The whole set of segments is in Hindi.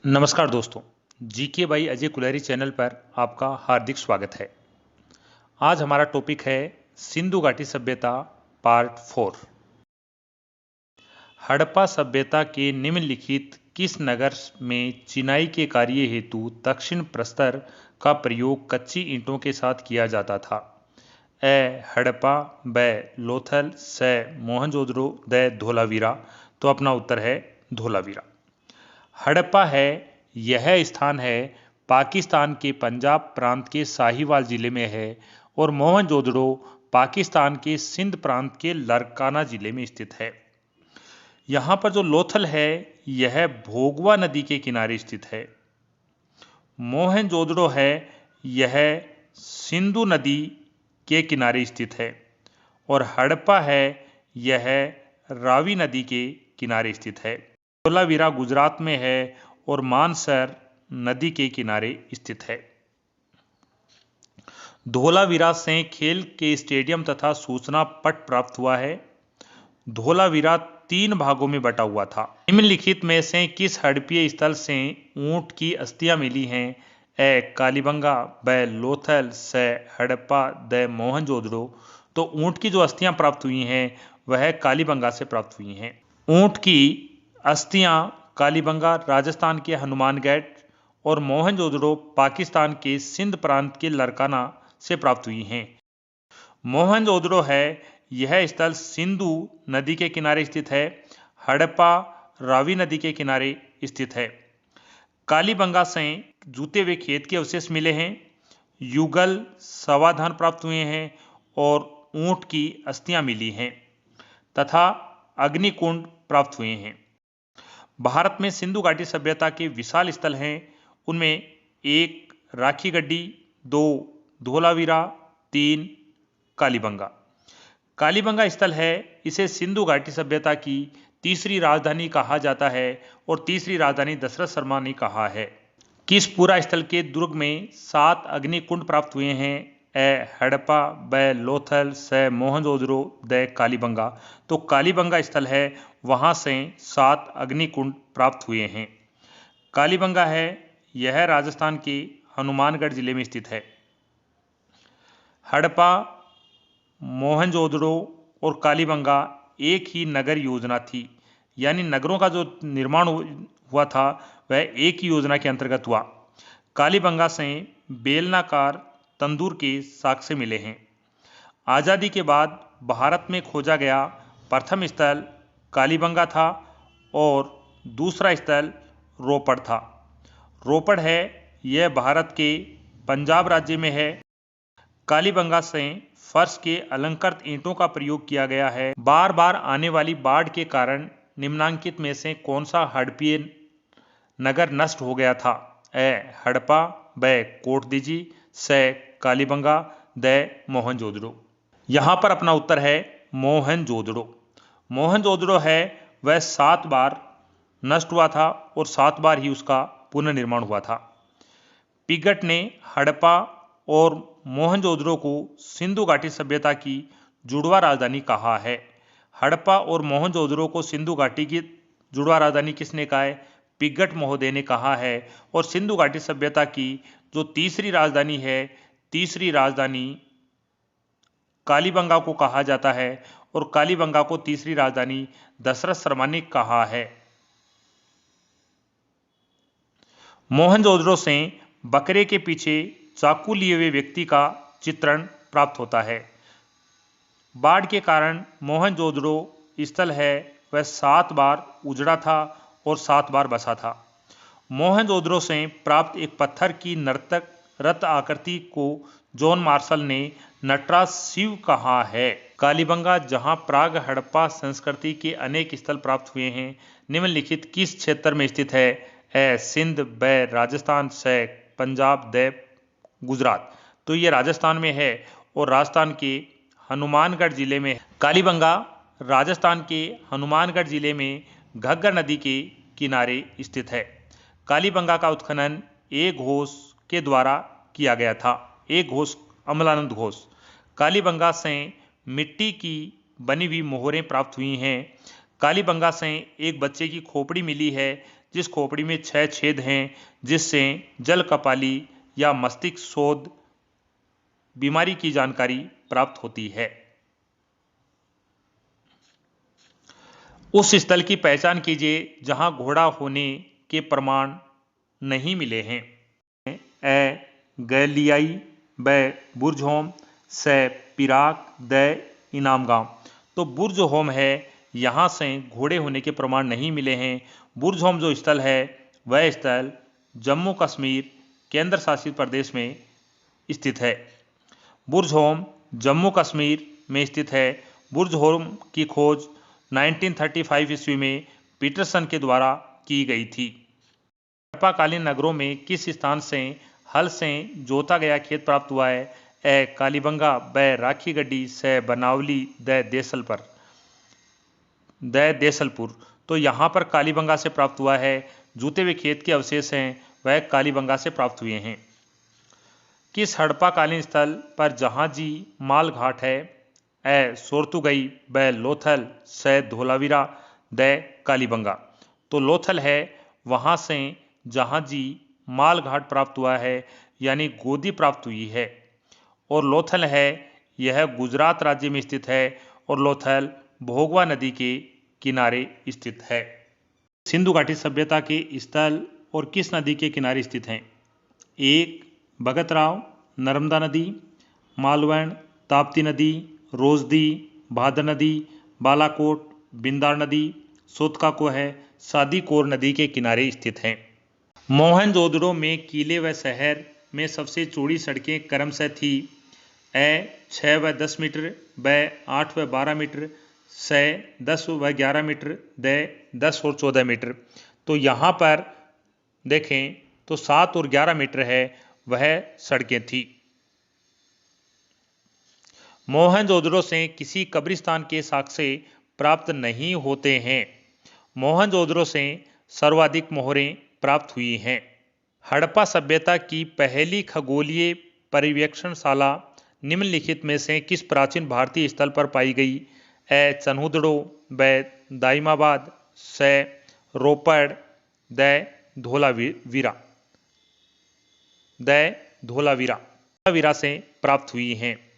नमस्कार दोस्तों, GK by Ajay Kulhari channel पर आपका हार्दिक स्वागत है। आज हमारा टॉपिक है सिंधु घाटी सभ्यता पार्ट 4। हड़प्पा सभ्यता के निम्नलिखित किस नगर में चिनाई के कार्य हेतु दक्षिण प्रस्तर का प्रयोग कच्ची ईंटों के साथ किया जाता था? ए हड़प्पा, ब लोथल, स मोहनजोदड़ो, द धोलावीरा। तो अपना उत्तर है धोलावीरा। हड़प्पा है यह स्थान है पाकिस्तान के पंजाब प्रांत के साहिवाल जिले में है और मोहनजोदड़ो पाकिस्तान के सिंध प्रांत के लरकाना जिले में स्थित है। यहाँ पर जो लोथल है यह भोगवा नदी के किनारे स्थित है। मोहनजोदड़ो है यह सिंधु नदी के किनारे स्थित है और हड़प्पा है यह रावी नदी के किनारे स्थित है। धोलावीरा गुजरात में है और मानसर नदी के किनारे स्थित है। धोलावीरा से खेल के स्टेडियम तथा सूचना पट प्राप्त हुआ है। धोलावीरा 3 भागों में बटा हुआ था। निम्नलिखित में से किस हड़प्पीय स्थल से ऊंट की अस्थियां मिली हैं? ए कालीबंगा, ब लोथल, स हड़प्पा, द मोहनजोदड़ो। तो ऊंट की जो अस्थियां प्राप्त हुई हैं वह कालीबंगा से प्राप्त हुई हैं। ऊंट की अस्थियां कालीबंगा राजस्थान के हनुमानगढ़ और मोहनजोदड़ो पाकिस्तान के सिंध प्रांत के लरकाना से प्राप्त हुई हैं। मोहनजोदड़ो है यह स्थल सिंधु नदी के किनारे स्थित है। हड़प्पा रावी नदी के किनारे स्थित है। कालीबंगा से जूते हुए खेत के अवशेष मिले हैं। युगल समाधान प्राप्त हुए हैं और ऊंट की अस्थियां मिली हैं तथा अग्निकुंड प्राप्त हुए हैं। भारत में सिंधु घाटी सभ्यता के विशाल स्थल हैं। उनमें 1 राखी गड्डी, 2 धोलावीरा, 3 कालीबंगा। कालीबंगा स्थल है इसे सिंधु घाटी सभ्यता की तीसरी राजधानी कहा जाता है और तीसरी राजधानी दशरथ शर्मा ने कहा है। किस पूरा स्थल के दुर्ग में 7 अग्निकुंड प्राप्त हुए हैं? ए हड़प्पा, ब लोथल, स मोहनजोदड़ो, द कालीबंगा। तो कालीबंगा स्थल है वहां से 7 अग्निकुंड प्राप्त हुए हैं। कालीबंगा है यह राजस्थान के हनुमानगढ़ जिले में स्थित है। हड़प्पा, मोहनजोदड़ो और कालीबंगा एक ही नगर योजना थी, यानी नगरों का जो निर्माण हुआ था वह एक ही योजना के अंतर्गत हुआ। कालीबंगा से बेलनाकार तंदूर के साक्ष्य मिले हैं। आज़ादी के बाद भारत में खोजा गया प्रथम स्थल कालीबंगा था और दूसरा स्थल रोपड़ था। रोपड़ है यह भारत के पंजाब राज्य में है। कालीबंगा से फर्श के अलंकृत ईंटों का प्रयोग किया गया है। बार बार आने वाली बाढ़ के कारण निम्नांकित में से कौन सा हड़प्पीय नगर नष्ट हो गया था? ए हड़प्पा, ब कोटदीजी, स कालीबंगा, द मोहनजोदड़ो। यहाँ पर अपना उत्तर है मोहनजोदड़ो। मोहनजोदड़ो है वह 7 बार नष्ट हुआ था और 7 बार ही उसका पुनर्निर्माण हुआ था। पिगट ने हड़प्पा और मोहनजोदड़ो को सिंधु घाटी सभ्यता की जुड़वा राजधानी कहा है। हड़प्पा और मोहनजोदड़ो को सिंधु घाटी की जुड़वा राजधानी किसने कहा है? पिगट महोदय ने कहा है। और सिंधु घाटी सभ्यता की जो तीसरी राजधानी है, तीसरी राजधानी कालीबंगा को कहा जाता है और कालीबंगा को तीसरी राजधानी दशरथ शर्मा ने कहा है। मोहनजोदड़ो से बकरे के पीछे चाकू लिए हुए व्यक्ति का चित्रण प्राप्त होता है। बाढ़ के कारण मोहनजोदड़ो स्थल है वह 7 बार उजड़ा था और 7 बार बसा था। मोहनजोदड़ो से प्राप्त एक पत्थर की नर्तक रथ आकृति को जॉन मार्शल ने नटराज शिव कहा है। कालीबंगा जहां प्राग हड़प्पा संस्कृति के अनेक स्थल प्राप्त हुए हैं, निम्नलिखित किस क्षेत्र में स्थित है? ए सिंध, ब राजस्थान, स पंजाब, द गुजरात। तो ये राजस्थान में है और राजस्थान के हनुमानगढ़ जिले में। कालीबंगा राजस्थान के हनुमानगढ़ जिले में घग्गर नदी के किनारे स्थित है। कालीबंगा का उत्खनन ए घोष के द्वारा किया गया था। ए घोष अमलानंद घोष। कालीबंगा से मिट्टी की बनी हुई मोहरें प्राप्त हुई हैं। कालीबंगा से एक बच्चे की खोपड़ी मिली है जिस खोपड़ी में 6 छेद हैं, जिससे जल कपाली या मस्तिष्क शोथ बीमारी की जानकारी प्राप्त होती है। उस स्थल की पहचान कीजिए जहां घोड़ा होने के प्रमाण नहीं मिले हैं। ए गैलियाई, ब बुर्जहोम, से पिराक, द इनामगांव। तो बुर्जहोम है, यहाँ से घोड़े होने के प्रमाण नहीं मिले हैं। बुर्जहोम जो स्थल है वह स्थल जम्मू कश्मीर केंद्र शासित प्रदेश में स्थित है। बुर्जहोम जम्मू कश्मीर में स्थित है। बुर्जहोम की खोज 1935 ईस्वी में पीटरसन के द्वारा की गई थी। हड़प्पाकालीन नगरों में किस स्थान से हल से जोता गया खेत प्राप्त हुआ है? ए कालीबंगा, ब राखी गड्डी, से बनावली, द देसलपुर। तो यहाँ पर कालीबंगा से प्राप्त हुआ है। जूते हुए खेत के अवशेष हैं वह कालीबंगा से प्राप्त हुए हैं। किस हड़प्पाकालीन स्थल पर जहाजी माल घाट है? ए सोरतुगई, ब लोथल, से धोलावीरा, द कालीबंगा। तो लोथल है, वहाँ से जहाजी माल घाट प्राप्त हुआ है, यानी गोदी प्राप्त हुई है। और लोथल है, यह गुजरात राज्य में स्थित है और लोथल भोगवा नदी के किनारे स्थित है। सिंधु घाटी सभ्यता के स्थल और किस नदी के किनारे स्थित हैं? 1 भगत-राव, नर्मदा नदी, मालवण, ताप्ती नदी, रोजदी, भादर नदी, बालाकोट, बिंदार नदी, सोतकाको है, सादीकोर नदी के किनारे स्थित हैं। मोहनजोदड़ो में किले व शहर में सबसे चौड़ी सड़कें क्रमशः थी? ए 6 व 10 मीटर, ब 8 व 12 मीटर, से 10 व 11 मीटर, द 10 और 14 मीटर। तो यहाँ पर देखें तो 7 और 11 मीटर है वह सड़कें थी। मोहनजोदड़ो से किसी कब्रिस्तान के साक्ष्य प्राप्त नहीं होते हैं। मोहनजोदड़ो से सर्वाधिक मोहरें प्राप्त हुई हैं। हड़प्पा सभ्यता की पहली खगोलीय पर्यवेक्षणशाला निम्नलिखित में से किस प्राचीन भारतीय स्थल पर पाई गई? ए चन्हुदड़ो, ब दाइमाबाद, से रोपड़, द धोलावीरा। धोलावीरा से प्राप्त हुई हैं।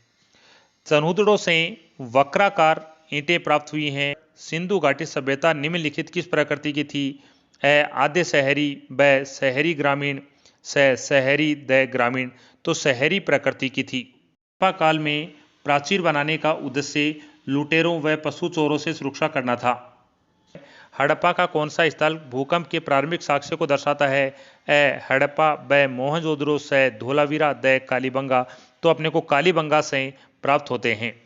चन्हुदड़ो से वक्राकार ईंटें प्राप्त हुई हैं। सिंधु घाटी सभ्यता निम्नलिखित किस प्रकृति की थी? ए आधे शहरी, ब शहरी ग्रामीण, से शहरी द ग्रामीण। तो शहरी प्रकृति की थी। हड़प्पा काल में प्राचीर बनाने का उद्देश्य लुटेरों व पशु चोरों से सुरक्षा करना था। हड़प्पा का कौन सा स्थल भूकंप के प्रारंभिक साक्ष्य को दर्शाता है? ए हड़प्पा, ब मोहनजोदड़ो, से धोलावीरा, द कालीबंगा। तो अपने को कालीबंगा से प्राप्त होते हैं।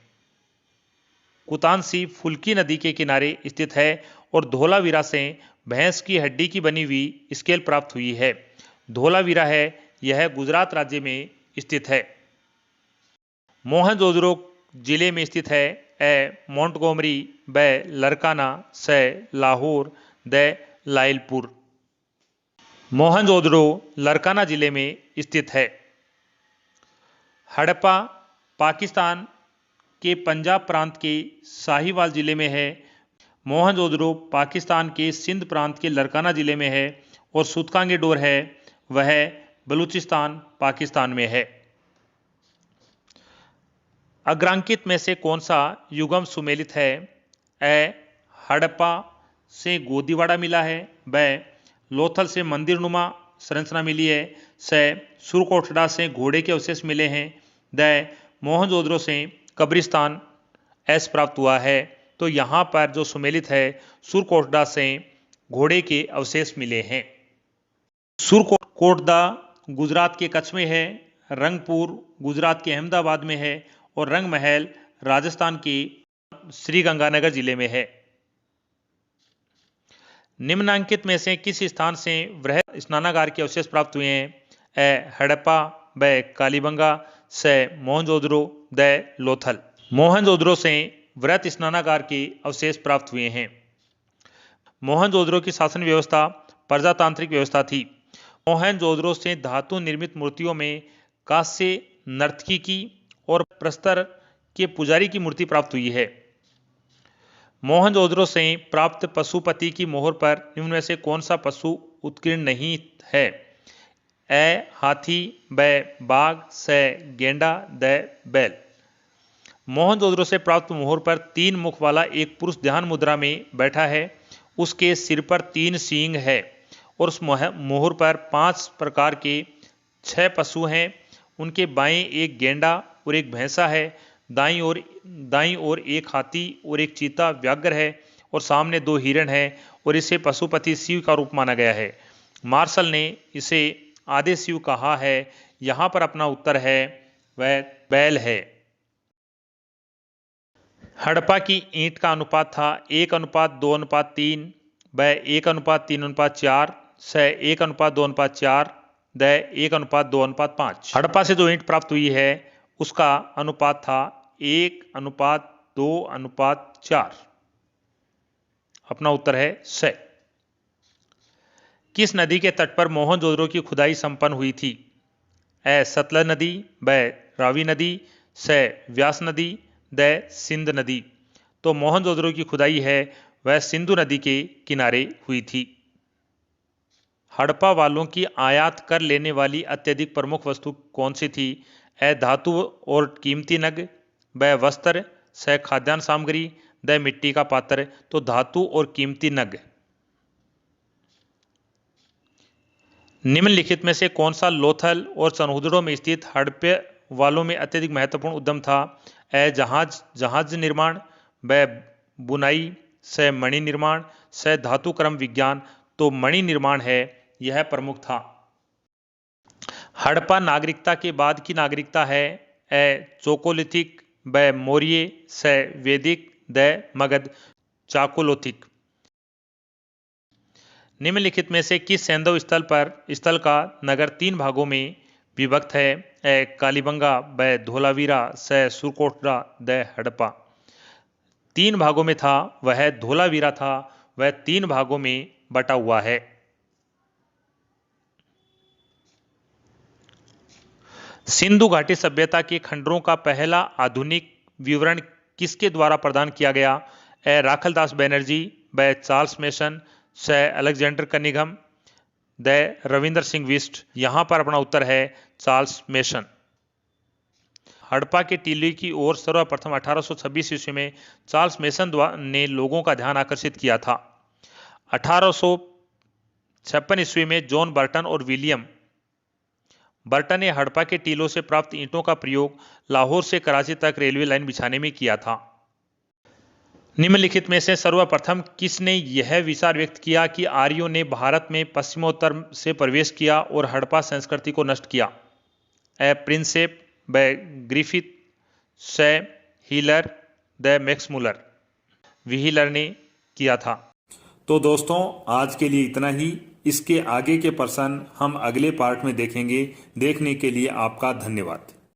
कुतानसी फुल्की नदी के किनारे स्थित है और धोलावीरा से भैंस की हड्डी की बनी हुई स्केल प्राप्त हुई है। धोलावीरा है, यह गुजरात राज्य में स्थित है। मोहनजोदड़ो जिले में स्थित है। ए मोंटगोमरी, ब लरकाना, से लाहौर, द लाइलपुर। मोहनजोदड़ो लरकाना जिले में स्थित है। हड़प्पा पाकिस्तान के पंजाब प्रांत के साहिवाल जिले में है। मोहनजोदड़ो पाकिस्तान के सिंध प्रांत के लरकाना जिले में है और सूतकांगेडोर है वह बलूचिस्तान पाकिस्तान में है। अग्रांकित में से कौन सा युगम सुमेलित है? ए हड़प्पा से गोदीवाड़ा मिला है, ब लोथल से मंदिरनुमा संरचना मिली है, से सुरकोटड़ा से घोड़े के अवशेष मिले हैं, द मोहनजोदड़ो से कब्रिस्तान एस प्राप्त हुआ है। तो यहाँ पर जो सुमेलित है सुरकोटड़ा से घोड़े के अवशेष मिले हैं। सुरकोटड़ा गुजरात के कच्छ में है, रंगपुर गुजरात के अहमदाबाद में है और रंग महल राजस्थान के श्रीगंगानगर जिले में है। निम्नांकित में से किस स्थान से वृहद स्नानागार के अवशेष प्राप्त हुए हैं? ए हड़प्पा, ब कालीबंगा, से मोहनजोदड़ो, द लोथल। मोहनजोदड़ो से वृहद स्नानागार के अवशेष प्राप्त हुए हैं। मोहनजोदड़ो की शासन व्यवस्था प्रजातांत्रिक व्यवस्था थी। मोहनजोदड़ो से धातु निर्मित मूर्तियों में कांस्य नर्तकी की और प्रस्तर के पुजारी की मूर्ति प्राप्त हुई है। मोहनजोदड़ो से प्राप्त पशुपति की मोहर पर निम्न में से कौन सा पशु उत्कीर्ण नहीं है? ए हाथी, ब बाघ, स गेंडा, द बैल। मोहनजोदड़ो से प्राप्त मोहर पर 3 मुख वाला एक पुरुष ध्यान मुद्रा में बैठा है। उसके सिर पर 3 सींग है और उस मोहर पर 5 प्रकार के 6 पशु हैं। उनके बाएं एक गेंडा और एक भैंसा है, दाईं ओर एक हाथी और एक चीता व्याघ्र है और सामने 2 हिरण है और इसे पशुपति शिव का रूप माना गया है। मार्शल ने इसे आदि शिव कहा है। यहां पर अपना उत्तर है वह बैल है। हड़प्पा की ईंट का अनुपात था 1:2:3, ब 1:3:4, स 1:2:4, द 1:2:5। हड़प्पा से जो ईंट प्राप्त हुई है उसका अनुपात था 1:2:4। अपना उत्तर है स। किस नदी के तट पर मोहनजोदड़ो की खुदाई संपन्न हुई थी? ए सतलज नदी, ब रावी नदी, स व्यास नदी, द सिंध नदी। तो मोहनजोदड़ो की खुदाई है वह सिंधु नदी के किनारे हुई थी। हड़प्पा वालों की आयात कर लेने वाली अत्यधिक प्रमुख वस्तु कौन सी थी? ए धातु और कीमती नग, ब वस्त्र, स खाद्यान्न सामग्री, द मिट्टी का पात्र। तो धातु और कीमती नग। निम्नलिखित में से कौन सा लोथल और सनहुदड़ो में स्थित हड़प्पा वालों में अत्यधिक महत्वपूर्ण उद्यम था? ए जहाज निर्माण, ब बुनाई, स मणि निर्माण, स धातु क्रम विज्ञान। तो मणि निर्माण है यह प्रमुख था। हड़प्पा नागरिकता के बाद की नागरिकता है? ए चोकोलिथिक, ब मौर्य, स वैदिक, द मगध। चाकोलिथिक। निम्नलिखित में से किस सैंधव स्थल का नगर 3 भागों में विभक्त है? ए कालीबंगा, ब धोलावीरा, स सुरकोटड़ा, द हड़प्पा। 3 भागों में था वह धोलावीरा था। वह 3 भागों में बटा हुआ है। सिंधु घाटी सभ्यता के खंडरों का पहला आधुनिक विवरण किसके द्वारा प्रदान किया गया? ए राखलदास बनर्जी, ब चार्ल्स मेसन, स Alexander Cunningham, the Ravindra Singh Bisht. यहां पर अपना उत्तर है चार्ल्स मेसन। हड़प्पा के टीले की ओर सर्वप्रथम 1826 ईस्वी में चार्ल्स मेसन ने लोगों का ध्यान आकर्षित किया था। 1856 ईस्वी में जॉन बर्टन और विलियम बर्टन ने हड़प्पा के टीलों से प्राप्त ईंटों का प्रयोग लाहौर से कराची तक रेलवे लाइन बिछाने में किया था। निम्नलिखित में से सर्वप्रथम किसने यह विचार व्यक्त किया कि आर्यों ने भारत में पश्चिमोत्तर से प्रवेश किया और हड़प्पा संस्कृति को नष्ट किया? ए प्रिंसेप, ब ग्रिफिथ, स हीलर, द मैक्समुलर। व्हीलर ने किया था। तो दोस्तों आज के लिए इतना ही। इसके आगे के प्रश्न हम अगले पार्ट में देखेंगे। देखने के लिए आपका धन्यवाद।